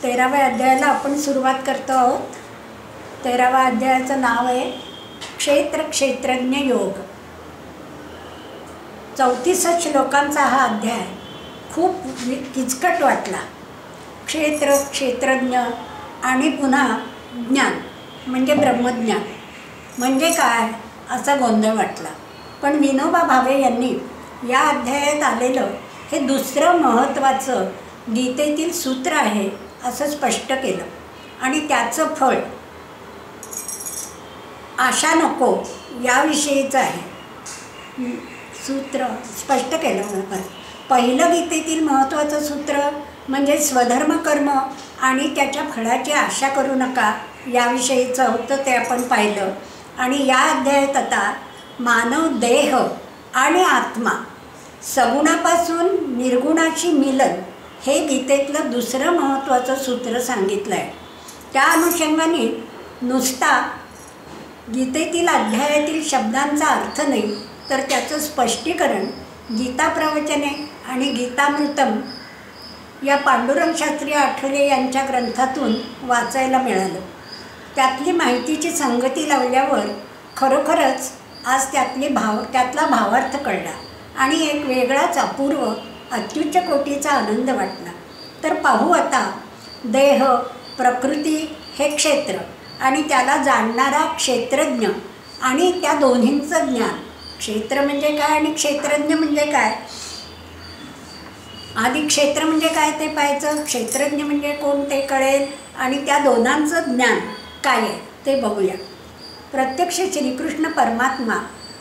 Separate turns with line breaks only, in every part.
13व्या अध्यायाला आपण सुरुवात करतो आहोत. 13व्या अध्यायाचं नाव आहे क्षेत्र क्षेत्रज्ञ योग. 34 श्लोकांचा हा अध्याय खूप किचकट वाटला. क्षेत्र क्षेत्रज्ञ आणि पुन्हा ज्ञान म्हणजे ब्रह्मज्ञान म्हणजे काय असा गोंधळ वाटला. पण विनोबा भावे यांनी या अध्यायात आलेलं हे दुसरं महत्त्वाचं गीतेतील सूत्र आहे असं स्पष्ट केलं आणि त्याचं फळ आशा नको याविषयीचं आहे. सूत्र स्पष्ट केलं बरोबर. पहिलं गीतेतील महत्त्वाचं सूत्र म्हणजे स्वधर्म कर्म आणि त्याच्या फळाची आशा करू नका याविषयीचं होतं, ते आपण पाहिलं. आणि या अध्यायात आता मानव देह आणि आत्मा सगुणापासून निर्गुणाशी मिलन हे गीतेतलं दुसरं महत्त्वाचं सूत्र सांगितलं आहे. त्या अनुषंगाने नुसता गीतेतील अध्यायातील शब्दांचा अर्थ नाही तर त्याचं स्पष्टीकरण गीता प्रवचने आणि गीतामृतम या पांडुरंग शास्त्री आठवले यांच्या ग्रंथातून वाचायला मिळालं. त्यातली माहितीची संगती लावल्यावर खरोखरच आज त्यातला भावार्थ कळला आणि एक वेगळाच अपूर्व अत्युच्च कोटीचा आनंद वाटला. तर पाहू आता. देह प्रकृती हे क्षेत्र आणि त्याला जाणणारा क्षेत्रज्ञ आणि त्या दोन्हींचं ज्ञान. क्षेत्र म्हणजे काय आणि क्षेत्रज्ञ म्हणजे काय. आधी क्षेत्र म्हणजे काय ते पाहायचं, क्षेत्रज्ञ म्हणजे कोण ते कळेल आणि त्या दोनांचं ज्ञान काय आहे ते बघूया. प्रत्यक्ष श्रीकृष्ण परमात्मा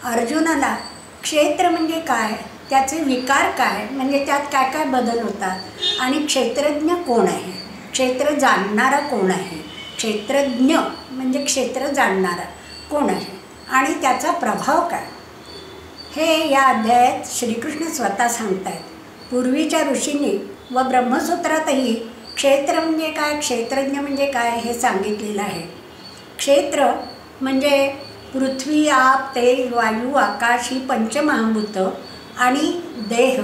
अर्जुनाला क्षेत्र म्हणजे काय, त्याचे विकार काय, म्हणजे त्यात काय काय बदल होतात आणि क्षेत्रज्ञ कोण आहे, क्षेत्र जाणणारा कोण आहे, क्षेत्रज्ञ म्हणजे क्षेत्र जाणणारा कोण आहे आणि त्याचा प्रभाव काय, हे या अध्यायात श्रीकृष्ण स्वतः सांगत आहेत. पूर्वीच्या ऋषींनी व ब्रह्मसूत्रातही क्षेत्र म्हणजे काय, क्षेत्रज्ञ म्हणजे काय हे सांगितलेलं आहे. क्षेत्र म्हणजे पृथ्वी, आप, तेज, वायू, आकाश ही पंचमहाभूतं आणि देह,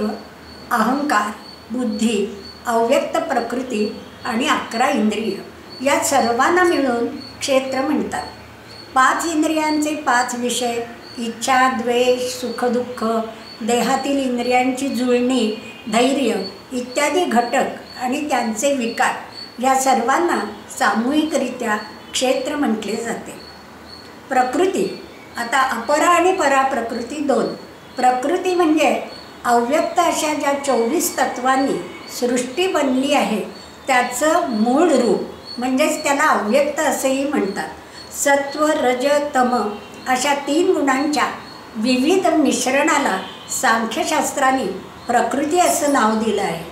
अहंकार, बुद्धी, अव्यक्त प्रकृती आणि 11 इंद्रिय या सर्वांना मिळून क्षेत्र म्हणतात. 5 इंद्रियांचे 5 विषय, इच्छा, द्वेष, सुखदुःख, देहातील इंद्रियांची जुळणी, धैर्य इत्यादी घटक आणि त्यांचे विकार या सर्वांना सामूहिकरित्या क्षेत्र म्हटले जाते. प्रकृती आता अपरा आणि परा प्रकृती 2. प्रकृती म्हणजे अव्यक्त अशा ज्या 24 तत्वांनी सृष्टी बनली आहे त्याचं मूळ रूप म्हणजेच त्याला अव्यक्त असेही म्हणतात. सत्व, रज, तम अशा 3 गुणांच्या विविध मिश्रणाला सांख्यशास्त्राने प्रकृती असं नाव दिलं आहे.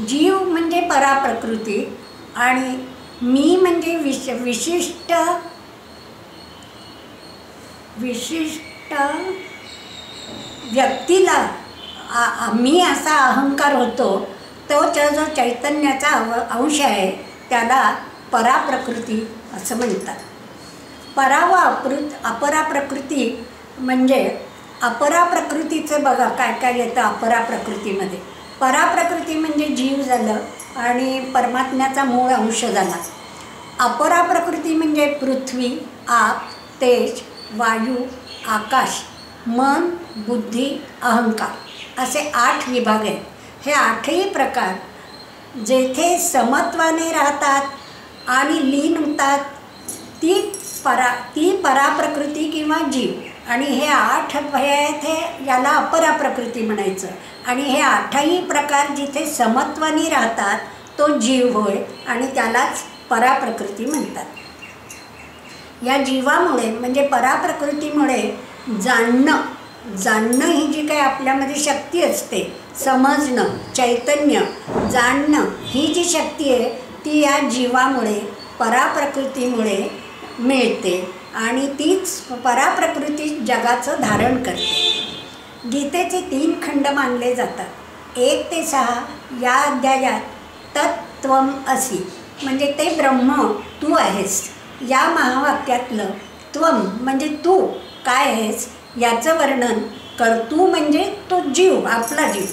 जीव म्हणजे पराप्रकृती आणि मी म्हणजे विशिष्ट व्यक्तीला मी असा अहंकार होतो तो जो चैतन्याचा अंश आहे त्याला पराप्रकृती असं म्हणतात. परा व अपराप्रकृती म्हणजे अपराप्रकृतीचं बघा काय काय येतं अपराप्रकृतीमध्ये. पराप्रकृती म्हणजे जीव झालं आणि परमात्म्याचा मूळ अंश झाला. अपराप्रकृती म्हणजे पृथ्वी, आप, तेज, वायू, आकाश, मन, बुद्धी, अहंकार असे 8 विभाग आहेत. हे 8ही प्रकार जेथे समत्वाने राहतात आणि लीन होतात ती पराप्रकृती किंवा जीव. आणि हे 8 आहेत हे याला अपराप्रकृती म्हणायचं. आणि हे 8ही प्रकार जिथे समत्वाने राहतात तो जीव होय आणि त्यालाच पराप्रकृती म्हणतात. या जीवामुळे म्हणजे पराप्रकृतीमुळे जाणणं ही जी काही आपल्यामध्ये शक्ती असते, समजणं, चैतन्य, जाणणं ही जी शक्ती आहे ती या जीवामुळे पराप्रकृतीमुळे मिळते आणि तीच पराप्रकृती जगाचं धारण करते. गीतेचे 3 खंड मानले जातात. 1 ते 6 या अध्यायात तत्त्वम असि म्हणजे ते ब्रह्म तू आहेस या महावाक्यातलं त्वम म्हणजे तू काय आहेस याचं वर्णन कर. तू म्हणजे तो जीव, आपला जीव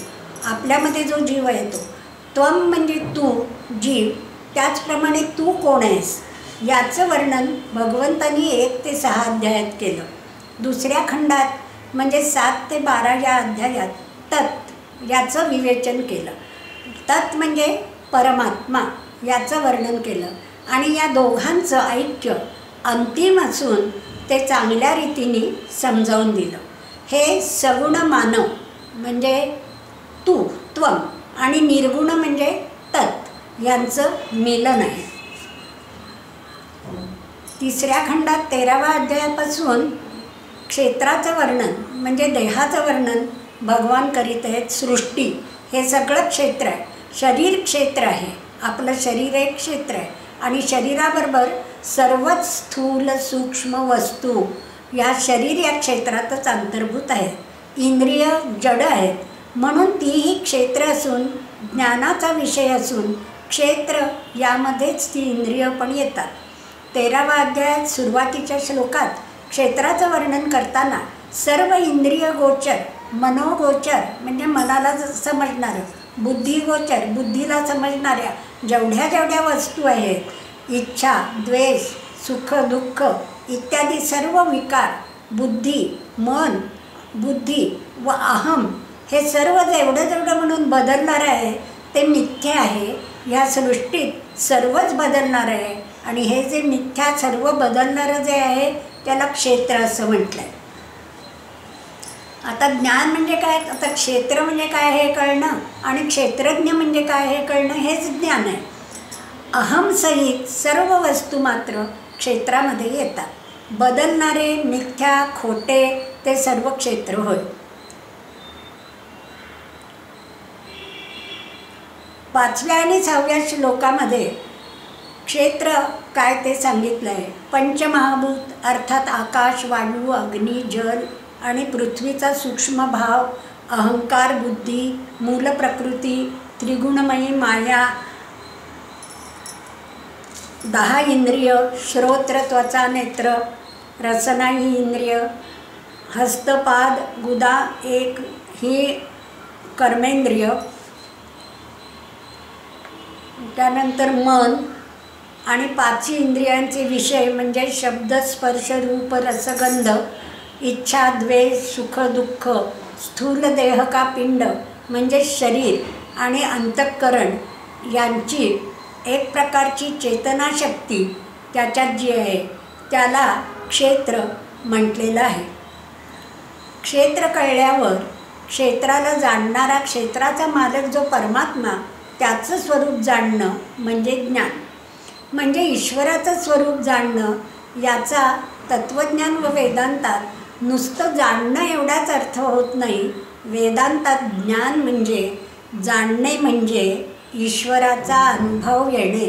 आपल्यामध्ये जो जीव येतो, त्वम म्हणजे तू जीव, त्याचप्रमाणे तू कोण आहेस याचं वर्णन भगवंतांनी 1 ते 6 अध्यायात केलं. दुसऱ्या खंडात म्हणजे 7 ते 12 या अध्यायात तत् याचं विवेचन केलं. तत् म्हणजे परमात्मा याचं वर्णन केलं आणि या दोघांचं ऐक्य अंतिम असून ते चांगल्या रीतीने समजावून दिलं. हे सगुण मानव म्हणजे तू त्वम आणि निर्गुण म्हणजे तत् यांचं मिलन आहे. तिसऱ्या खंडात 13व्या अध्यायापासून क्षेत्राचं वर्णन म्हणजे देहाचं वर्णन भगवान करीत आहेत. सृष्टी हे सगळं क्षेत्र आहे, शरीर क्षेत्र आहे, आपलं शरीर एक क्षेत्र आहे आणि शरीराबरोबर सर्वच स्थूल सूक्ष्म वस्तू या शरीर या क्षेत्रातच अंतर्भूत आहेत. इंद्रिय जड आहेत म्हणून तीही क्षेत्र असून ज्ञानाचा विषय असून क्षेत्र यामध्येच ती इंद्रिय पण येतात. 13व्या अध्यायात सुरुवातीच्या श्लोकात क्षेत्राचं वर्णन करताना सर्व इंद्रिय गोचर, मनोगोचर म्हणजे मनाला समजणारं, बुद्धिगोचर बुद्धीला समजणाऱ्या जेवढ्या जेवढ्या वस्तू आहेत, इच्छा, द्वेष, सुख, दुःख इत्यादी सर्व विकार, बुद्धी, मन, बुद्धी व अहम हे सर्व जेवढं जेवढं म्हणून बदलणारं आहे ते मिथ्या आहे. ह्या सृष्टीत सर्वच बदलणार आहे आणि हे जे मिथ्या सर्व बदलणारं जे आहे त्याला क्षेत्र असं म्हटलं आहे. आता ज्ञान म्हणजे काय, आता क्षेत्र म्हणजे काय हे कळणं आणि क्षेत्रज्ञ म्हणजे काय हे कळणं हेच ज्ञान आहे. अहमसहित सर्व वस्तू मात्र क्षेत्रामध्ये येतात. बदलणारे, मिथ्या, खोटे ते सर्व क्षेत्र होय. 5व्या आणि 6व्या श्लोकामध्ये क्षेत्र काय ते सांगितलं आहे. पंचमहाभूत अर्थात आकाश, वायू, अग्नी, जल आणि पृथ्वीचा सूक्ष्म भाव, अहंकार, बुद्धी, मूल प्रकृती, त्रिगुणमयी माया, 10 इंद्रिय, श्रोत्र, त्वचा, नेत्र, रसना ही इंद्रिय, हस्तपाद, गुदा 1 ही कर्मेंद्रिय, त्यानंतर मन आणि 5 इंद्रियांचे विषय म्हणजे शब्द, स्पर्श, रूप, रसगंध, इच्छा, द्वेष, सुख, दुःख, स्थूल देह का पिंड म्हणजे शरीर आणि अंतःकरण यांची एक प्रकारची चेतनाशक्ती त्याच्यात जी आहे त्याला क्षेत्र म्हटलेलं आहे. क्षेत्र कळल्यावर क्षेत्राला जाणणारा, क्षेत्राचा मालक जो परमात्मा त्याचं स्वरूप जाणणं म्हणजे ज्ञान. म्हणजे ईश्वराचं स्वरूप जाणणं याचा तत्त्वज्ञान व वेदांतात नुसतं जाणणं एवढाच अर्थ होत नाही. वेदांतात ज्ञान म्हणजे जाणणे म्हणजे ईश्वराचा अनुभव येणे.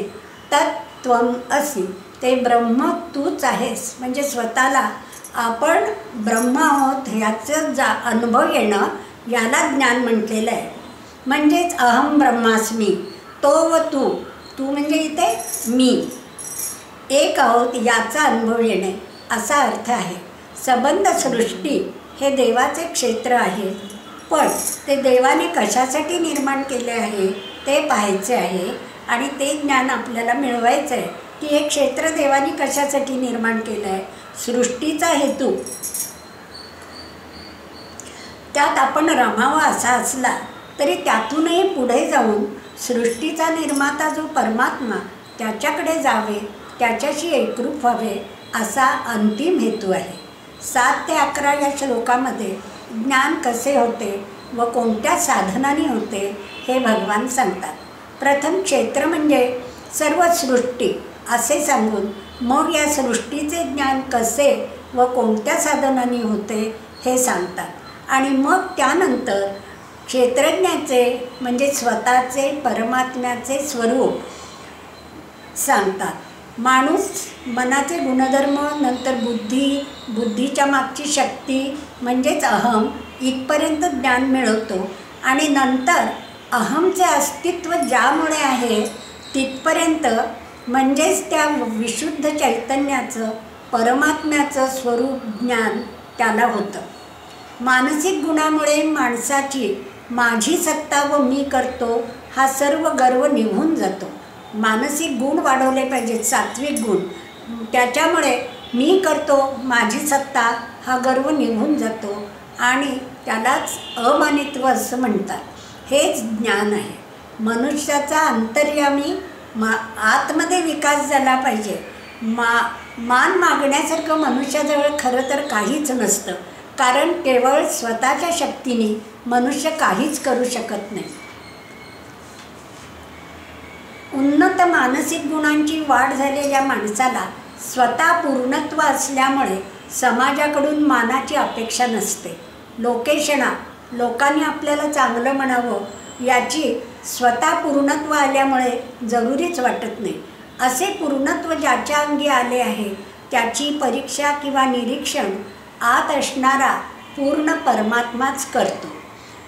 तत्त्वम असि ते ब्रह्म तूच आहेस म्हणजे स्वतःला आपण ब्रह्म आहोत ह्याचं अनुभव येणं याला ज्ञान म्हटलेलं आहे. म्हणजेच अहम ब्रह्मास्मी, तो व तू, तू म्हणजे इथे मी एक आहोत याचा अनुभव येणे असा अर्थ आहे. संबंध सृष्टी हे देवाचे क्षेत्र आहे पण ते देवाने कशासाठी निर्माण केले आहे ते पाहायचे आहे आणि ते ज्ञान आपल्याला मिळवायचं आहे की हे क्षेत्र देवाने कशासाठी निर्माण केलं आहे. सृष्टीचा हेतू त्यात आपण रमावा असा असला तरी त्यातूनही पुढे जाऊन सृष्टीचा निर्माता जो परमात्मा त्याच्याकडे जावे, त्याच्याशी एकरूप व्हावे असा अंतिम हेतू आहे. 7 ते 11 या श्लोकामध्ये ज्ञान कसे होते व कोणत्या साधनांनी होते हे भगवान सांगतात. प्रथम क्षेत्र म्हणजे सर्व सृष्टी असे सांगून मग या सृष्टीचे ज्ञान कसे व कोणत्या साधनांनी होते हे सांगतात आणि मग त्यानंतर क्षेत्रज्ञाचे म्हणजे स्वतःचे परमात्म्याचे स्वरूप सांगतात. माणूस मनाचे गुणधर्म, नंतर बुद्धी, बुद्धीच्या मागची शक्ती म्हणजेच अहम इथपर्यंत ज्ञान मिळवतो आणि नंतर अहमचे अस्तित्व ज्यामुळे आहे तिथपर्यंत म्हणजेच त्या विशुद्ध चैतन्याचं परमात्म्याचं स्वरूप ज्ञान त्याला होतं. मानसिक गुणामुळे माणसाची माझी सत्ता व मी करतो हा सर्व गर्व निघून जातो. मानसिक गुण वाढवले पाहिजेत, सात्विक गुण. त्याच्यामुळे मी करतो, माझी सत्ता हा गर्व निघून जातो आणि त्यालाच अमानित्व असं म्हणतात. हेच ज्ञान आहे. मनुष्याचा अंतर्यामी आतमध्ये विकास झाला पाहिजे. मान मागण्यासारखं मनुष्याजवळ खरं तर काहीच नसतं, कारण केवळ स्वतःच्या शक्तीने मनुष्य काहीच करू शकत नाही. उन्नत मानसिक गुणांची वाढ झालेल्या माणसाला स्वतः पूर्णत्व असल्यामुळे समाजाकडून मानाची अपेक्षा नसते. लोकांनी आपल्याला चांगलं म्हणावं याची स्वतः पूर्णत्व आल्यामुळे जरुरीच वाटत नाही. असे पूर्णत्व ज्याच्या अंगी आले आहे त्याची परीक्षा किंवा निरीक्षण आत असणारा पूर्ण परमात्माच करतो.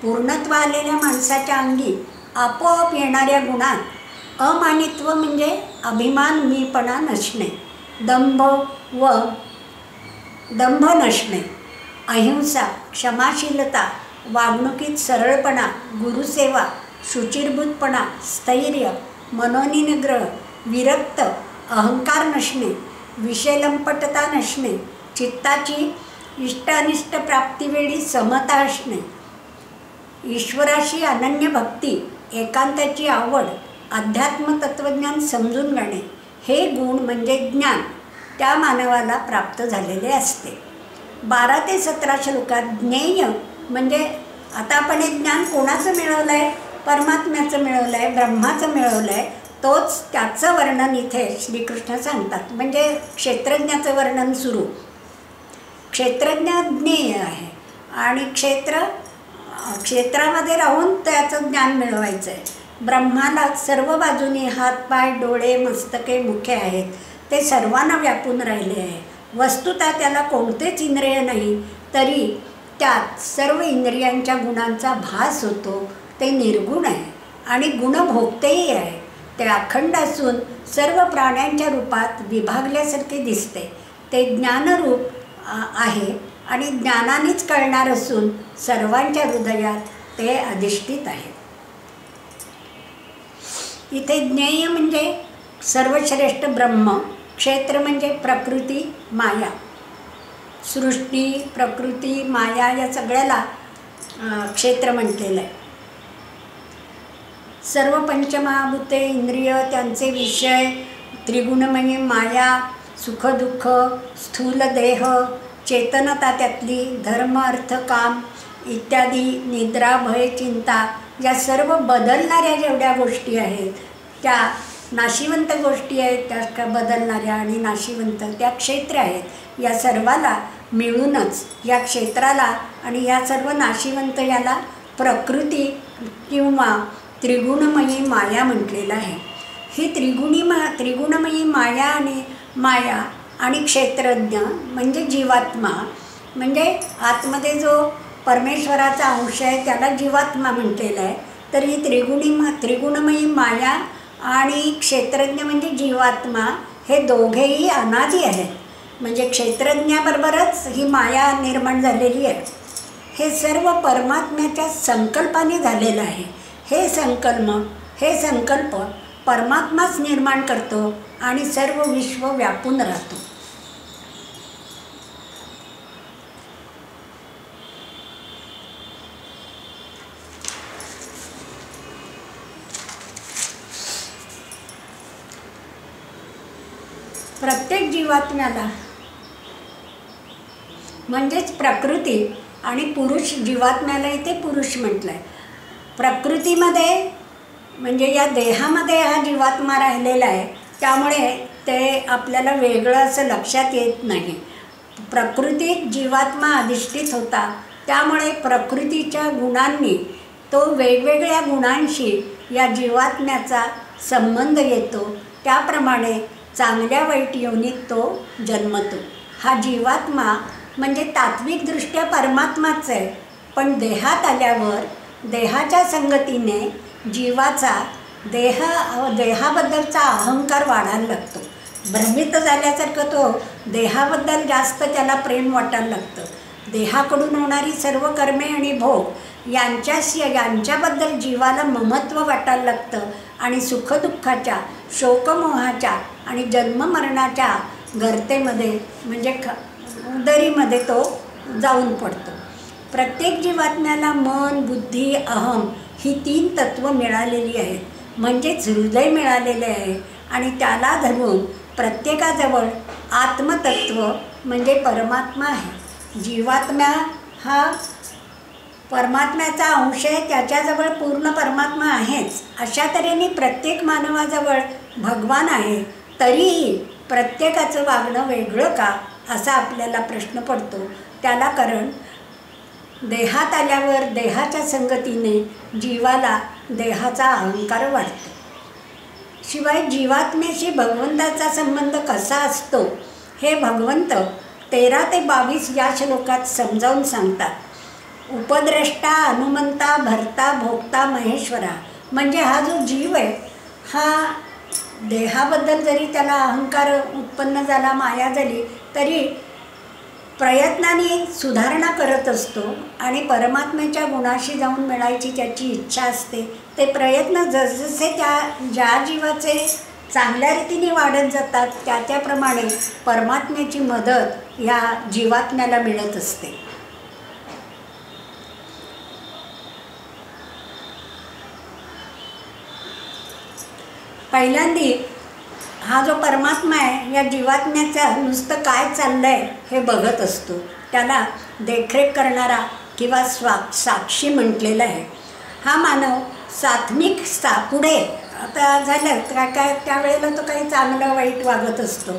पूर्णत्व आलेल्या माणसाच्या अंगी आपोआप येणाऱ्या गुणात अमानित्व म्हणजे अभिमान, मीपणा नसणे, दंभ नसणे, अहिंसा, क्षमाशीलता, वागणुकीत सरळपणा, गुरुसेवा, शुचिर्भूतपणा, स्थैर्य, मनोनिग्रह, विरक्त, अहंकार नसणे, विषयलंपटता नसणे, चित्ताची इष्टानिष्ट प्राप्तीवेळी समता असणे, ईश्वराशी अनन्य भक्ती, एकांताची आवड, अध्यात्म तत्त्वज्ञान समजून घेणे, हे गुण म्हणजे ज्ञान त्या मानवाला प्राप्त झालेले असते. 12 ते 17 श्लोकात ज्ञेय म्हणजे आता आपण हे ज्ञान कोणाचं मिळवलं आहे? परमात्म्याचं मिळवलं आहे, ब्रह्माचं मिळवलं आहे. तोच त्याचं वर्णन इथे श्रीकृष्ण सांगतात. म्हणजे क्षेत्रज्ञाचं वर्णन सुरू. क्षेत्रज्ञ ज्ञेय आहे आणि क्षेत्रामध्ये राहून त्याचं ज्ञान मिळवायचं आहे. ब्रह्माला सर्व बाजूनी हात, पाय, डोळे, मस्तके, मुखे आहेत. ते सर्वांना व्यापून राहिले आहे. वस्तुतः त्याला कोणतेच इंद्रिय नाही, तरी त्यात सर्व इंद्रियांच्या गुणांचा भास होतो. ते निर्गुण आहे आणि गुणभोगतेही आहे. ते अखंड असून सर्व प्राण्यांच्या रूपात विभागल्यासारखे दिसते. ते ज्ञानरूप आहे आणि ज्ञानानेच कळणार असून सर्वांच्या हृदयात ते अधिष्ठित आहे. इथे ज्ञेय म्हणजे सर्वश्रेष्ठ ब्रह्म, क्षेत्र म्हणजे प्रकृती, माया. सृष्टी, प्रकृती, माया या सगळ्याला क्षेत्र म्हटलेलं आहे. सर्व पंचमहाभूते, इंद्रिय, त्यांचे विषय, त्रिगुणमयी माया, सुखदुःख, स्थूल देह, चेतनता त्यातली, धर्म, अर्थ, काम इत्यादी, निद्रा, भय, चिंता या सर्व बदलणाऱ्या जेवढ्या गोष्टी आहेत त्या नाशिवंत गोष्टी आहेत, त्या बदलणाऱ्या आणि नाशिवंत त्या क्षेत्र आहेत. या सर्वाला मिळूनच या क्षेत्राला आणि या सर्व नाशिवंत याला प्रकृती किंवा त्रिगुणमयी माया म्हटलेलं आहे. ही त्रिगुणमयी माया आणि क्षेत्रज्ञ म्हणजे जीवात्मा, म्हणजे आतमध्ये जो परमेश्वराचा अंश आहे त्याला जीवात्मा म्हटलेलं आहे. तर ही त्रिगुणमयी माया आणि क्षेत्रज्ञ म्हणजे जीवात्मा हे दोघेही अनादी आहेत. म्हणजे क्षेत्रज्ञाबरोबरच ही माया निर्माण झालेली आहे. हे सर्व परमात्म्याच्या संकल्पाने झालेलं आहे. हे संकल्प परमात्माच निर्माण करतो आणि सर्व विश्व व्यापून राहतो. प्रत्येक जीवात्म्याला म्हणजेच प्रकृती आणि पुरुष, जीवात्म्याला इथे पुरुष म्हटलं आहे. प्रकृतीमध्ये म्हणजे या देहामध्ये हा जीवात्मा राहिलेला आहे, त्यामुळे ते आपल्याला वेगळं असं लक्षात येत नाही. प्रकृतीत जीवात्मा अधिष्ठित होता, त्यामुळे प्रकृतीच्या गुणांनी तो वेगवेगळ्या गुणांशी या जीवात्म्याचा संबंध येतो. त्याप्रमाणे चांगल्या वाईट योनीत तो जन्मतो. हा जीवात्मा म्हणजे तात्विकदृष्ट्या परमात्माच आहे, पण देहात आल्यावर देहाच्या संगतीने जीवाचा देहाबद्दलचा अहंकार वाढायला लागतो. भ्रमित झाल्यासारखं तो देहाबद्दल जास्त त्याला प्रेम वाटायला लागतं. देहाकडून होणारी सर्व कर्मे आणि भोग यांच्याबद्दल जीवाला ममत्व वाटायला लागतं आणि सुखदुःखाच्या, शोकमोहाच्या आणि जन्ममरणाच्या गर्तेमध्ये म्हणजे उदरीमध्ये तो जाऊन पडतो. प्रत्येक जीवात्म्याला मन, बुद्धी, अहम ही 3 तत्त्व मिळालेली आहेत, म्हणजेच हृदय मिळालेले आहे. आणि त्याला धरून प्रत्येकाजवळ आत्मतत्व म्हणजे परमात्मा आहे. जीवात्म्या हा परमात्म्याचा अंश आहे, त्याच्याजवळ पूर्ण परमात्मा आहेच. अशा तऱ्हेने प्रत्येक मानवाजवळ भगवान आहे. तरीही प्रत्येकाचं वागणं वेगळं का असा आपल्याला प्रश्न पडतो. त्याला कारण देहात आल्यावर देहाच्या संगतीने जीवाला देहाचा अहंकार वाढतो. शिवाय जीवात्म्याशी भगवंताचा संबंध कसा असतो हे भगवंत 13 ते 22 या श्लोकात समजावून सांगतात. उपद्रष्टा, हनुमंता, भर्ता, भोक्ता, महेश्वरा. म्हणजे हा जो जीव आहे हा देहाबद्दल जरी त्याला अहंकार उत्पन्न झाला, माया झाली, तरी प्रयत्नाने सुधारणा करत असतो आणि परमात्म्याच्या गुणाशी जाऊन मिळायची त्याची इच्छा असते. ते प्रयत्न जसजसे ज्या जीवाचे चांगल्या रीतीने वाढत जातात त्याप्रमाणे परमात्म्याची मदत ह्या जीवात्म्याला मिळत असते. पहिल्यांदी हा जो परमात्मा आहे या जीवात्म्याचा नुसतं काय चाललं आहे हे बघत असतो. त्याला देखरेख करणारा किंवा साक्षी म्हटलेला आहे. हा मानव सात्विक पुढे आता झालं काय त्यावेळेला तो काही चांगलं वाईट वागत असतो.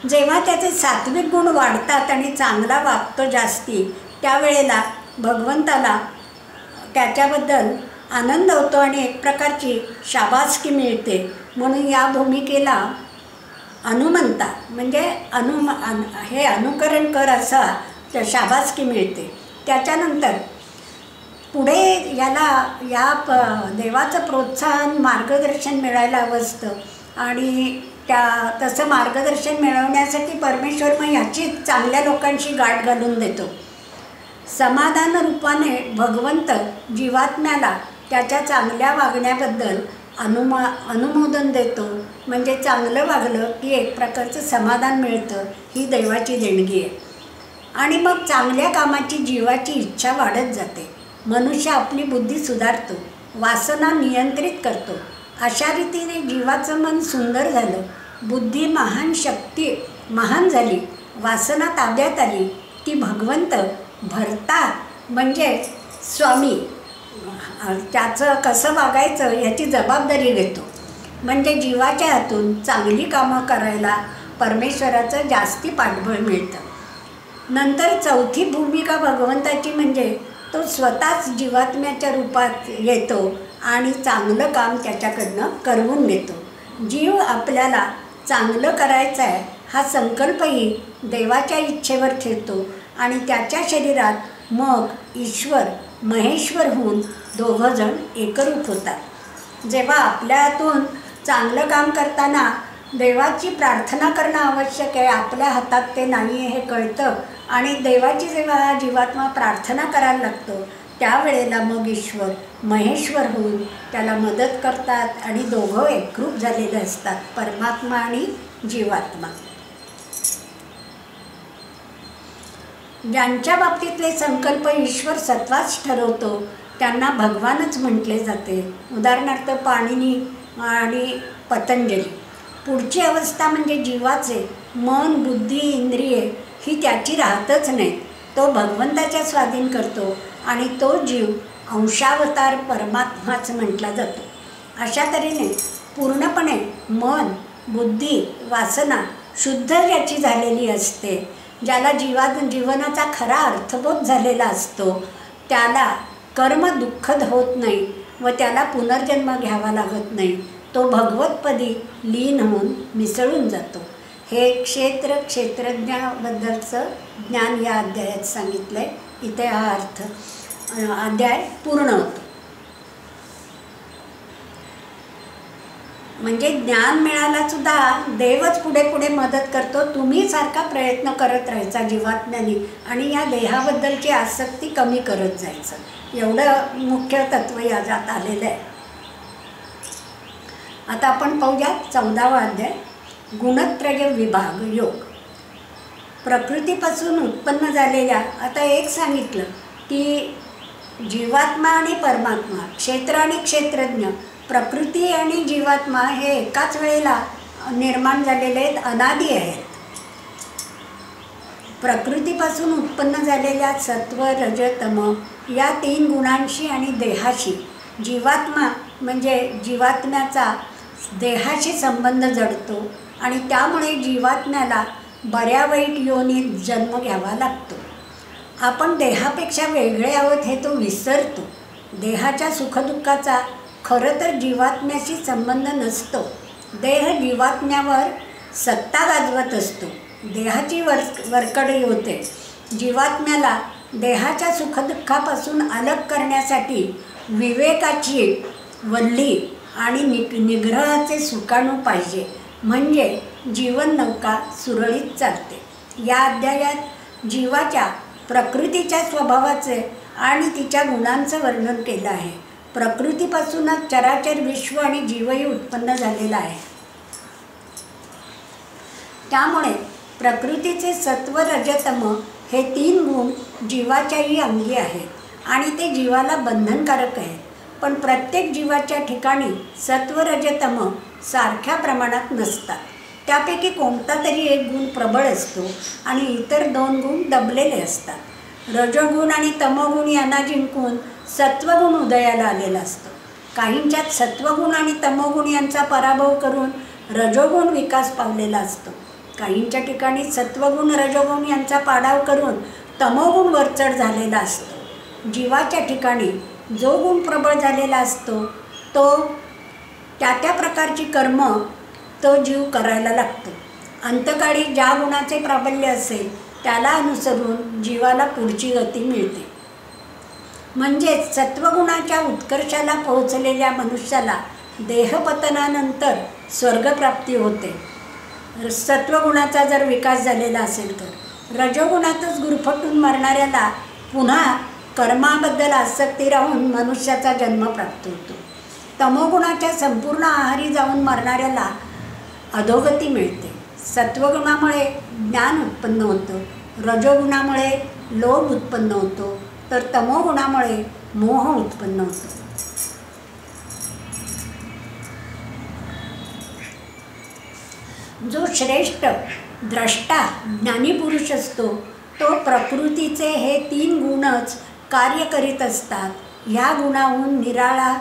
जेव्हा त्याचे सात्विक गुण वाढतात आणि चांगला वागतो जास्ती, त्यावेळेला भगवंताला त्याच्याबद्दल आनंद होतो आणि एक प्रकारची शाबासकी मिळते. म्हणून या भूमिकेला हनुमंता म्हणजे हे अनुकरण कर असा त्या शाबासकी मिळते. त्याच्यानंतर पुढे या देवाचं प्रोत्साहन, मार्गदर्शन मिळायला हवं असतं आणि तसं मार्गदर्शन मिळवण्यासाठी परमेश्वर मग ह्याची चांगल्या लोकांशी गाठ घालून देतो. समाधान रूपाने भगवंत जीवात्म्याला त्याच्या चांगल्या वागण्याबद्दल अनुमोदन देतो. म्हणजे चांगलं वागलं की एक प्रकारचं समाधान मिळतं, ही देवाची देणगी आहे. आणि मग चांगल्या कामाची जीवाची इच्छा वाढत जाते. मनुष्य आपली बुद्धी सुधारतो, वासना नियंत्रित करतो. अशा रीतीने जीवाचं मन सुंदर झालं, बुद्धी महान झाली, वासना ताब्यात आली की भगवंत भरता म्हणजे स्वामी त्याचं कसं वागायचं ह्याची जबाबदारी घेतो. म्हणजे जीवाच्या हातून चांगली कामं करायला परमेश्वराचं जास्ती पाठबळ मिळतं. नंतर चौथी भूमिका भगवंताची म्हणजे तो स्वतःच जीवात्म्याच्या रूपात येतो आणि चांगलं काम त्याच्याकडनं करवून घेतो. जीव आपल्याला चांगलं करायचं आहे हा संकल्पही देवाच्या इच्छेवर ठेवतो आणि त्याच्या शरीरात मग ईश्वर महेश्वर होऊन दोघंजण एकरूप होतात. जेव्हा आपल्या हातून चांगलं काम करताना देवाची प्रार्थना करणं आवश्यक आहे, आपल्या हातात ते नाही हे कळतं आणि देवाची जेव्हा जीवात्मा प्रार्थना करायला लागतो त्यावेळेला मग ईश्वर महेश्वर होऊन त्याला मदत करतात आणि दोघं एकरूप झालेले असतात, परमात्मा आणि जीवात्मा. ज्यांच्या बाबतीतले संकल्प ईश्वर सत्वाच ठरवतो त्यांना भगवानच म्हटले जाते. उदाहरणार्थ पाणिनी आणि पतंजली. पुढची अवस्था म्हणजे जीवाचे मन, बुद्धी, इंद्रिये ही त्याची राहतच नाही, तो भगवंताच्या स्वाधीन करतो आणि तो जीव अंशावतार परमात्माच म्हटला जातो. अशा तऱ्हेने पूर्णपणे मन, बुद्धी, वासना शुद्ध ज्याची झालेली असते, ज्याला जीवनाचा खरा अर्थबोध झालेला असतो, त्याला कर्म दुःखद होत नाही व त्याला पुनर्जन्म घ्यावा लागत नाही. तो भगवतपदी लीन होऊन मिसळून जातो. हे क्षेत्रज्ञाबद्दलचं ज्ञान या अध्यायात सांगितलं आहे. इथे हा अध्याय पूर्ण होतो. म्हणजे ज्ञान मिळायला सुद्धा देवच पुढे पुढे मदत करतो. तुम्ही सारखा प्रयत्न करत राहायचा जीवात्म्याने आणि या देहाबद्दलची आसक्ती कमी करत जायचं. एवढं मुख्य तत्व याच्यात आलेलं आहे. आता आपण पाहूया 14वा अध्याय, गुणत्रय विभाग योग. प्रकृतीपासून उत्पन्न झालेल्या, आता एक सांगितलं की जीवात्मा आणि परमात्मा, क्षेत्र आणि क्षेत्रज्ञ, प्रकृती आणि जीवात्मा हे एकाच वेळेला निर्माण झालेले आहेत, अनादी आहेत. प्रकृतीपासून उत्पन्न झालेल्या सत्व रज तम या 3 गुणांशी आणि देहाशी जीवात्मा म्हणजे जीवात्म्याचा देहाशी संबंध जडतो आणि त्यामुळे जीवात्म्याला बऱ्या वाईट योनीत जन्म घ्यावा लागतो. आपण देहापेक्षा वेगळे आहोत हे तो विसरतो. देहाच्या सुखदुःखाचा खरं तर जीवात्म्याशी संबंध नसतो. देह जीवात्म्यावर सत्ता गाजवत असतो. देहाची वरकडी होते. जीवात्म्याला देहाच्या सुखदुःखापासून अलग करण्यासाठी विवेकाची वल्ली आणि निग्रहाचे सुकाणू पाहिजे, म्हणजे जीवन नौका सुरळीत चालते. या अध्यायात जीवाच्या प्रकृतीच्या स्वभावाचे आणि तिच्या गुणांचं वर्णन केलं आहे. प्रकृतीपासूनच चराचर विश्व आणि जीवही उत्पन्न झालेला आहे. त्यामुळे प्रकृतीचे सत्व रजतम हे 3 गुण जीवाच्याही अंगी आहेत आणि ते जीवाला बंधनकारक आहेत. पण प्रत्येक जीवाच्या ठिकाणी सत्व रजतम सारख्या प्रमाणात नसतात. त्यापैकी कोणता तरी एक गुण प्रबळ असतो आणि इतर 2 गुण दबलेले असतात. रजोगुण आणि तमोगुण यांना जिंकून सत्वगुण उदयाला आलेला असतो. काहींच्यात सत्वगुण आणि तमोगुण यांचा पराभव करून रजोगुण विकास पावलेला असतो. काहींच्या ठिकाणी सत्वगुण रजोगुण यांचा पाडाव करून तमोगुण वरचढ झालेला असतो. जीवाच्या ठिकाणी जो गुण प्रबळ झालेला असतो तो त्या प्रकारची कर्म तो जीव करायला लागतो. अंतकाळी ज्या गुणाचे प्राबल्य असेल त्याला अनुसरून जीवाला पुढची गती मिळते. म्हणजेच सत्वगुणाच्या उत्कर्षाला पोहोचलेल्या मनुष्याला देहपतनानंतर स्वर्गप्राप्ती होते. सत्वगुणाचा जर विकास झालेला असेल तर. रजोगुणातच गुरफटून मरणाऱ्याला पुन्हा कर्माबद्दल आसक्ती राहून मनुष्याचा जन्म प्राप्त होतो. तमोगुणाच्या संपूर्ण आहारी जाऊन मरणाऱ्याला अधोगती मिळते. सत्वगुणामुळे ज्ञान उत्पन्न होतं, रजोगुणामुळे लोभ उत्पन्न होतो, तर तमोगुणामुळे मोह उत्पन्न होतो. जो श्रेष्ठ द्रष्टा ज्ञानी पुरुष असतो तो प्रकृतीचे हे 3 गुणच कार्य करीत असतात. ह्या गुणाहून निराळा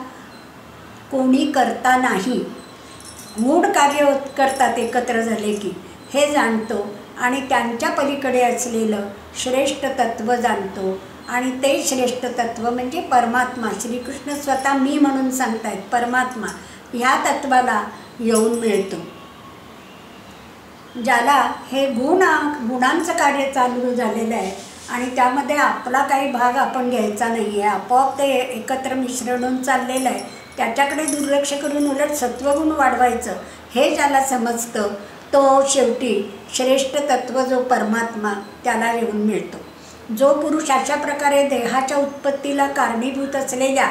कोणी करता नाही. गूढ कार्य करतात एकत्र झाले की हे जाणतो आणि त्यांच्या पलीकडे असलेलं श्रेष्ठ तत्त्व जाणतो आणि ते श्रेष्ठ तत्त्व म्हणजे परमात्मा. श्रीकृष्ण स्वतः मी म्हणून सांगतायत परमात्मा. ह्या तत्त्वाला येऊन मिळतो. ज्याला हे गुणांचं कार्य चालू झालेलं आहे आणि त्यामध्ये आपला काही भाग आपण घ्यायचा नाही आहे, आपोआप ते एकत्र मिश्रण होऊन चाललेलं आहे, त्याच्याकडे दुर्लक्ष करून उलट सत्वगुण वाढवायचं हे ज्याला समजतं तो शेवटी श्रेष्ठ तत्त्व जो परमात्मा त्याला येऊन मिळतो. जो पुरुष अशा प्रकारे देहाच्या उत्पत्तीला कारणीभूत असलेल्या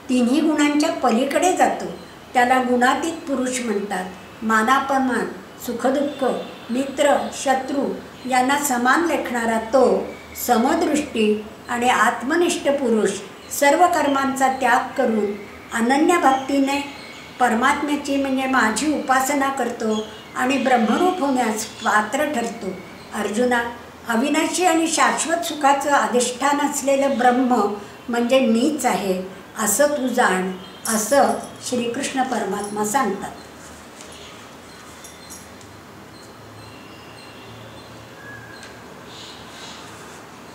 3ही गुणांच्या पलीकडे जातो त्याला गुणातीत पुरुष म्हणतात. मानापमान, सुखदुःख, मित्र शत्रू यांना समान लेखणारा तो समदृष्टी आणि आत्मनिष्ठ पुरुष सर्व कर्मांचा त्याग करून अनन्य भक्तीने परमात्म्याची म्हणजे माझी उपासना करतो आणि ब्रह्मरूप होण्यास पात्र ठरतो. अर्जुना, अविनाशी आणि शाश्वत सुखाचं अधिष्ठान असलेलं ब्रह्म म्हणजे मीच आहे असं तू जाण, असं श्रीकृष्ण परमात्मा सांगतात.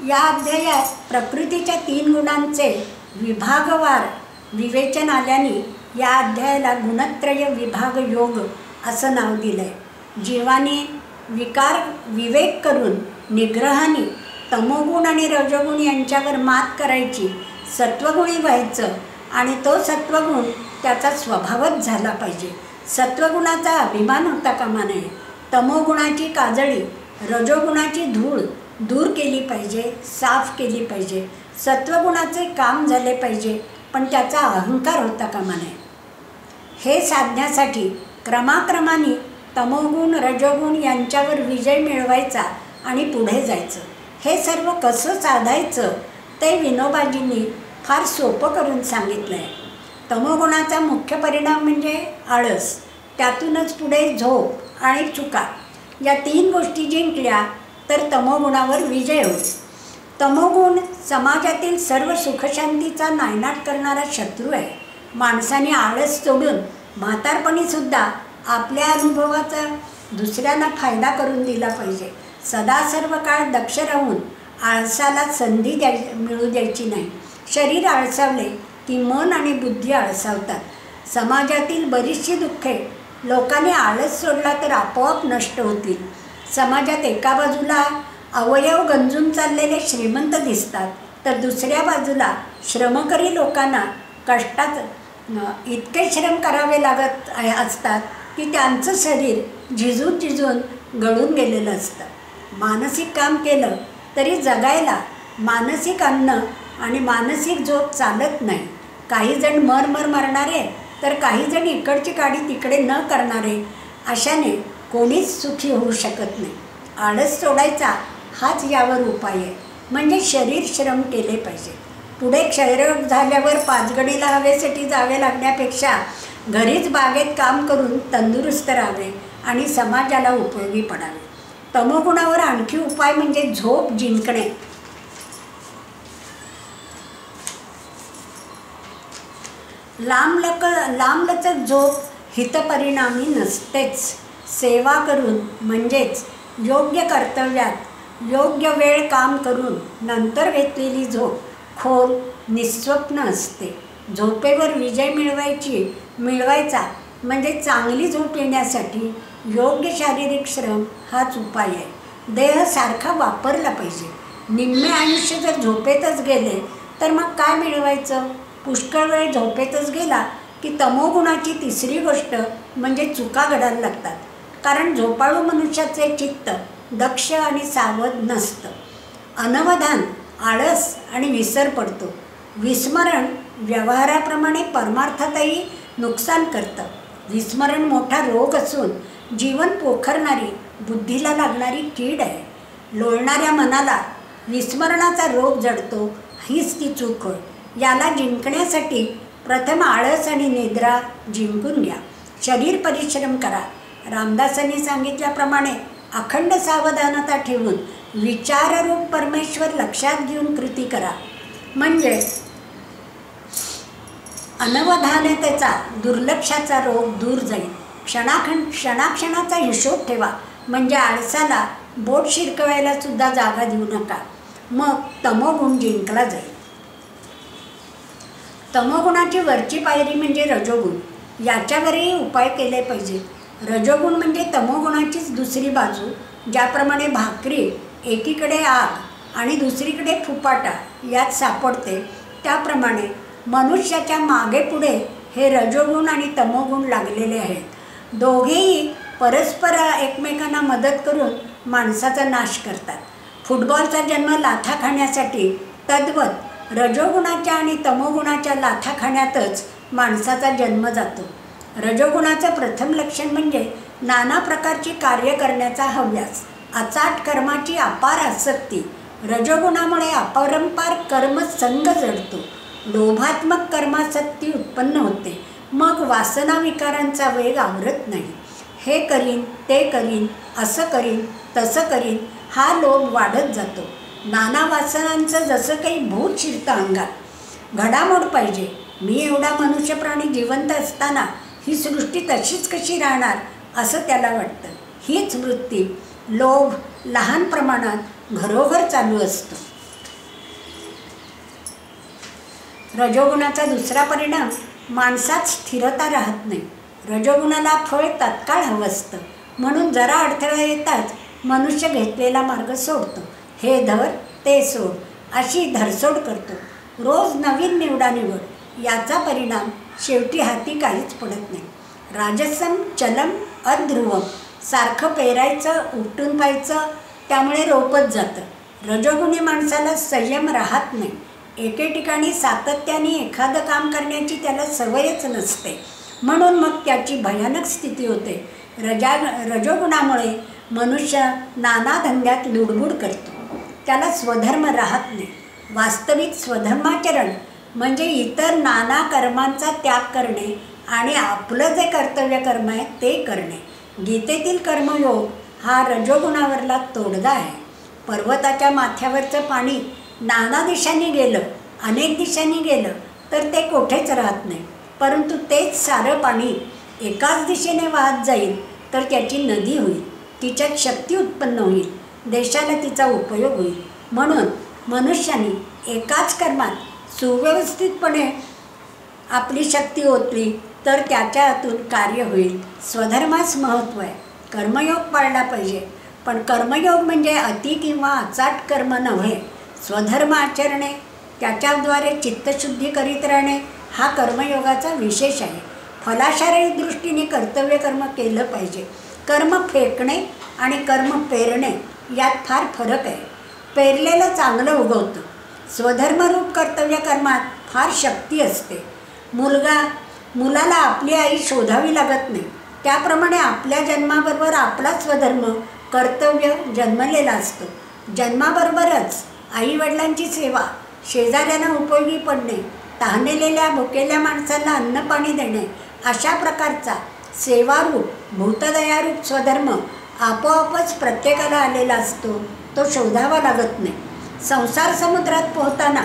या अध्यायात प्रकृतीच्या 3 गुणांचे विभागवार विवेचन आल्याने या अध्यायाला गुणत्रय विभाग योग असं नाव दिलं आहे. जीवाने विवेक करून निग्रहाने तमोगुण आणि रजोगुण यांच्यावर मात करायची, सत्वगुणी व्हायचं आणि तो सत्वगुण त्याचा स्वभावच झाला पाहिजे. सत्वगुणाचा अभिमान होता कामा नये. तमोगुणाची काजळी, रजोगुणाची धूळ दूर केली पाहिजे, साफ केली पाहिजे. सत्वगुणाचे काम झाले पाहिजे, पण त्याचा अहंकार होता कामा नये. हे साधण्यासाठी क्रमाक्रमाने तमोगुण रजोगुण यांच्यावर विजय मिळवायचा आणि पुढे जायचं. हे सर्व कसं साधायचं ते विनोबाजींनी फार सोपं करून सांगितलं आहे. तमोगुणाचा मुख्य परिणाम म्हणजे आळस, त्यातूनच पुढे झोप आणि चुका. या 3 गोष्टी जिंकल्या तर तमोगुणावर विजय होईल. तमोगुण समाजातील सर्व सुखशांतीचा नायनाट करणारा शत्रू आहे. माणसाने आळस सोडून म्हातारपणीसुद्धा आपल्या अनुभवाचा दुसऱ्यांना फायदा करून दिला पाहिजे. सदा सर्व काळ दक्ष राहून आळसाला संधी मिळू द्यायची नाही. शरीर आळसावले की मन आणि बुद्धी आळसावतात. समाजातील बरीचशी दुःखे लोकांनी आळस सोडला तर आपोआप नष्ट होतील. समाजात एका बाजूला अवयव गंजून चाललेले श्रीमंत दिसतात, तर दुसऱ्या बाजूला श्रमकरी लोकांना कष्टात इतके श्रम करावे लागत असतात की त्यांचं शरीर झिजून झिजून गळून गेलेलं असतं. मानसिक काम केलं तरी जगायला मानसिक अन्न आणि मानसिक झोप चालत नाही. काही जण मर मारणारे, तर काही जण इकडची काडी तिकडे न करणारे. अशाने कोणीच सुखी होऊ शकत नाही. आळस सोडायचा हाच यावर उपाय आहे. म्हणजे शरीर श्रम केले पाहिजे. पुढे क्षयरोग झाल्यावर पाचगणीला हवेसाठी जावे लागण्यापेक्षा घरीच बागेत काम करून तंदुरुस्त राहावे आणि समाजाला उपयोगी पडावे. तमोगुणावर आणखी उपाय म्हणजे झोप जिंकणे. लांबलचक झोप हितपरिणामी नसतेच. सेवा करून म्हणजेच योग्य कर्तव्यात योग्य वेळ काम करून नंतर घेतलेली झोप खोल निस्वप्न असते. झोपेवर विजय मिळवायचा म्हणजे चांगली झोप येण्यासाठी योग्य शारीरिक श्रम हाच उपाय आहे. देह सारखा वापरला पाहिजे. निम्मे आयुष्य जर झोपेतच गेले तर मग काय मिळवायचं? पुष्कळ वेळ झोपेतच गेला की तमोगुणाची तिसरी गोष्ट म्हणजे चुका घडायला लागतात. कारण झोपाळू मनुष्याचे चित्त दक्ष आणि सावध नसतं. अनवधान, आळस आणि विसर पडतो. विस्मरण व्यवहाराप्रमाणे परमार्थातही नुकसान करतं. विस्मरण मोठा रोग असून जीवन पोखरणारी, बुद्धीला लागणारी कीड आहे. लोळणाऱ्या मनाला विस्मरणाचा रोग जडतो, हीच ती चूक होय. याला जिंकण्यासाठी प्रथम आळस आणि निद्रा जिंकून घ्या. शरीर परिश्रम करा. रामदासांनी सांगितल्याप्रमाणे अखंड सावधानता ठेवून विचाररूप परमेश्वर लक्षात घेऊन कृती करा. म्हणजे अनवधानतेचा, दुर्लक्षाचा रोग दूर जाईल. क्षणाक्षणाचा हिशोब ठेवा. म्हणजे आळसाला बोट शिरकवायला सुद्धा जागा देऊ नका. मग तमोगुण जिंकला जाईल. तमोगुणाची वरची पायरी म्हणजे रजोगुण. याच्यावरही उपाय केले पाहिजेत. रजोगुण म्हणजे तमोगुणाचीच दुसरी बाजू. ज्याप्रमाणे भाकरी एकीकडे आग आणि दुसरीकडे फुपाटा यात सापडते, त्याप्रमाणे मनुष्याच्या मागे पुढे हे रजोगुण आणि तमोगुण लागलेले आहेत. दोघेही परस्पर एकमेकांना मदत करून माणसाचा नाश करतात. फुटबॉलचा जन्म लाथा खाण्यासाठी, तद्वत रजोगुणाच्या आणि तमोगुणाच्या लाथा खाण्यातच माणसाचा जन्म जातो. रजोगुणाचं प्रथम लक्षण म्हणजे नाना प्रकारची कार्य करण्याचा हव्यास, अचाट कर्माची अपार आसक्ती. रजोगुणामुळे अपरंपार कर्मसंग जडतो. लोभात्मक कर्मासक्ती उत्पन्न होते. मग वासना विकारांचा वेग आवरत नाही. हे करीन, ते करीन, असं करीन, तसं करीन, हा लोभ वाढत जातो. नाना वासनांचं जसं काही भूत शिरतं अंगात. घडामोड पाहिजे. मी एवढा मनुष्य प्राणी जिवंत असताना ही सृष्टी तशीच कशी राहणार असं त्याला वाटतं. हीच वृत्ती, लोभ लहान प्रमाणात घरोघर चालू असतो. रजोगुणाचा दुसरा परिणाम, माणसात स्थिरता राहत नाही. रजोगुणाला फळ तत्काळ हवं असतं. म्हणून जरा अडथळा येताच मनुष्य घेतलेला मार्ग सोडतो. हे धर, ते सोड अशी धरसोड करतो. रोज नवीन निवडानिवड. याचा परिणाम शेवटी हाती काहीच पडत नाही. राजसम चलम अध्रुवम, सारखं पेरायचं उपटून पाहायचं, त्यामुळे रोपत जातं. रजोगुणी माणसाला संयम राहत नाही. एके ठिकाणी सातत्याने एखादं काम करण्याची त्याला सवयच नसते, म्हणून मग त्याची भयानक स्थिती होते. रजोगुणामुळे मनुष्य नाना धंद्यात लुडबुड करतो, त्याला स्वधर्म राहत नाही. वास्तविक स्वधर्माचरण म्हणजे इतर नाना कर्मांचा त्याग करणे आणि आपलं जे कर्तव्य कर्म आहे ते करणे. गीतेतील कर्मयोग हा रजोगुणावरला तोडगा आहे. पर्वताच्या माथ्यावरचं पाणी नाना दिशांनी गेलं, अनेक दिशांनी गेलं तर ते कोठेच राहत नाही. परंतु तेच सारं पाणी एकाच दिशेने वाहत जाईल तर त्याची नदी होईल, तिच्यात शक्ती उत्पन्न होईल, देशाला तिचा उपयोग होईल. म्हणून मनुष्याने एकाच कर्मात सुव्यवस्थितपणे आपली शक्ती ओतली तर त्याच्या हातून कार्य होईल. स्वधर्मास महत्त्व आहे. कर्मयोग पाळला पाहिजे, पण कर्मयोग म्हणजे अति किंवा अचाट कर्म नव्हे. स्वधर्म आचरणे, त्याच्याद्वारे चित्तशुद्धी करीत राहणे हा कर्मयोगाचा विशेष आहे. फलाशारी दृष्टीने कर्तव्य कर्म केलं पाहिजे. कर्म फेकणे आणि कर्म पेरणे यात फार फरक आहे. पेरलेलं चांगलं उगवतं. स्वधर्मरूप कर्तव्य कर्मात फार शक्ती असते. मुलाला आपली आई शोधावी लागत नाही, त्याप्रमाणे आपल्या जन्माबरोबर आपला स्वधर्म कर्तव्य जन्मलेला असतो. जन्माबरोबरच आईवडिलांची सेवा, शेजाऱ्यांना उपयोगी पडणे, तहानलेल्या भुकेल्या माणसांना अन्न पाणी देणे अशा प्रकारचा सेवारूप भूतदयारूप स्वधर्म आपोआपच प्रत्येकाला आलेला असतो, तो शोधावा लागत नाही. संसार समुद्रात पोहताना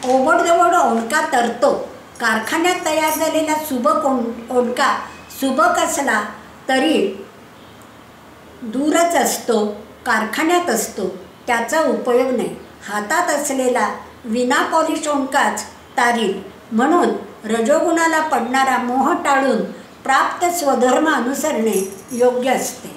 ओबडधोबड ओंडका तरतो. कारखान्यात तयार झालेला सुबक ओंडका सुबक असला तरी दूरच असतो, कारखान्यात असतो, त्याचा उपयोग नाही. हातात असलेला विना पॉलिश ओंडकाच तारील. म्हणून रजोगुणाला पडणारा मोह टाळून प्राप्त स्वधर्म अनुसरणे योग्य असते.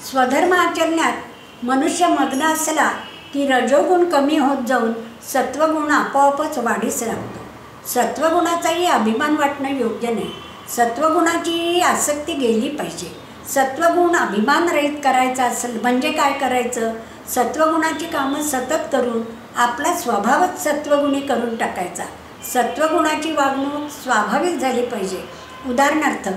स्वधर्म आचरण्यात मनुष्य मग्न असला की रजोगुण कमी होत जाऊन सत्वगुण आपोआपच वाढीस लागतो. सत्वगुणाचाही अभिमान वाटणं योग्य नाही. सत्वगुणाची आसक्ती गेली पाहिजे. सत्वगुण अभिमानरहित करायचा असेल म्हणजे काय करायचं? सत्वगुणाची कामं सतत करून आपला स्वभावच सत्वगुणी करून टाकायचा. सत्वगुणाची वागणूक स्वाभाविक झाली पाहिजे. उदाहरणार्थ,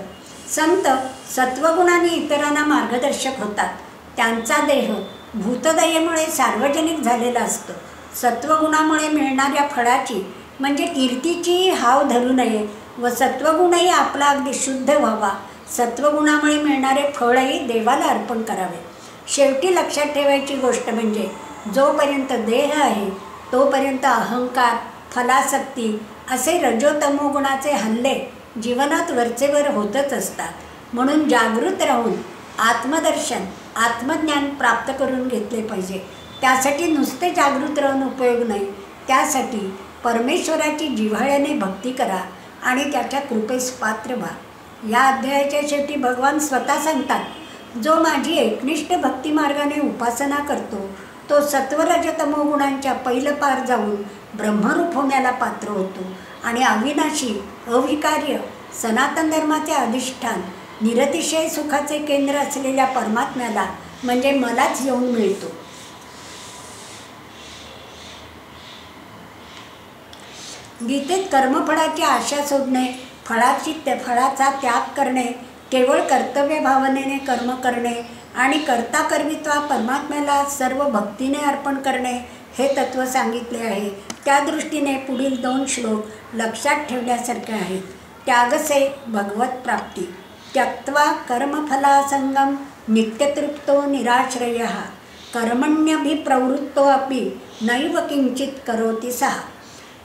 संत सत्वगुणाने इतरांना मार्गदर्शक होतात. त्यांचा देह भूतदयेमुळे सार्वजनिक झालेला असतो. सत्वगुणामुळे मिळणाऱ्या फळाची म्हणजे कीर्तीची हाव धरू नये व सत्वगुणही आपला अगदी शुद्ध व्हावा. सत्वगुणामुळे मिळणारे फळही देवाला अर्पण करावे. शेवटी लक्षात ठेवायची गोष्ट म्हणजे जोपर्यंत देह आहे तोपर्यंत अहंकार, फलासक्ती असे रजोतमोगुणाचे हल्ले जीवनात वरचेवर होतच असतात. म्हणून जागृत राहून आत्मदर्शन, आत्मज्ञान प्राप्त करून घेतले पाहिजे. त्यासाठी नुसते जागृत राहून उपयोग नाही. त्यासाठी परमेश्वराची जिव्हाळ्याने भक्ती करा आणि त्याच्या कृपेस पात्र व्हा. या अध्यायाच्या शेवटी भगवान स्वतः सांगतात, जो माझी एकनिष्ठ भक्तिमार्गाने उपासना करतो तो सत्वरजतमोगुणांच्या पैलपार जाऊन ब्रह्मरूप होण्याला पात्र होतो आणि अविनाशी, अविकार्य, सनातन धर्माचे अधिष्ठान, निरतिशय सुखाचे केंद्र असलेल्या परमात्म्याला म्हणजे मलाच येऊन मिळतो. गीतेत कर्मफळाची आशा सोडणे, फळाचा त्याग करणे, केवळ कर्तव्य भावनेने कर्म करणे आणि कर्ता कर्मित्वा परमात्म्याला सर्व भक्तीने अर्पण करणे हे तत्त्व सांगितले आहे. त्या दृष्टीने पुढील 2 श्लोक लक्षात ठेवण्यासारखे आहेत. त्यागसे भगवत प्राप्ती, त्यक्त्वा कर्मफलासंगम नित्यतृप्तो निराश्रयः, कर्मण्यभिप्रवृत्तो अपि नैव किंचित करोति सः,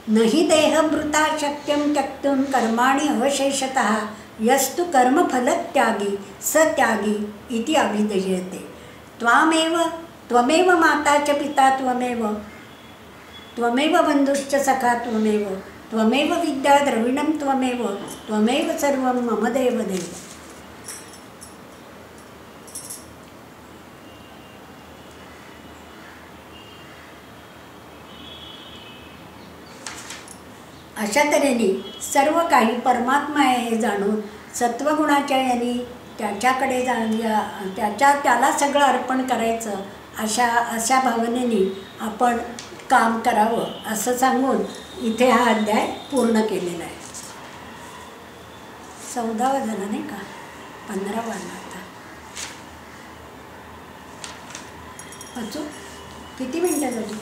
नहि देहभृता शक्यं त्यक्तुं कर्माणि अवशेषतः, यस्तु कर्मफलत्यागी स त्यागी इति अभिधीयते. त्वमेव माता च पिता त्वमेव बंधुश्च सखा त्वमेव विद्या द्रविणं त्वमेव सर्वं मम देव देव. अशा तऱ्हेने सर्व काही परमात्मा आहे हे जाणून सत्वगुणाच्या यांनी त्याच्याकडे त्याला सगळं अर्पण करायचं, अशा भावनेने आपण काम करावं असं सांगून इथे हा अध्याय पूर्ण केलेला आहे. 14वा झाला नाही का, 15वा आता. वाचू किती मिनटं झाली?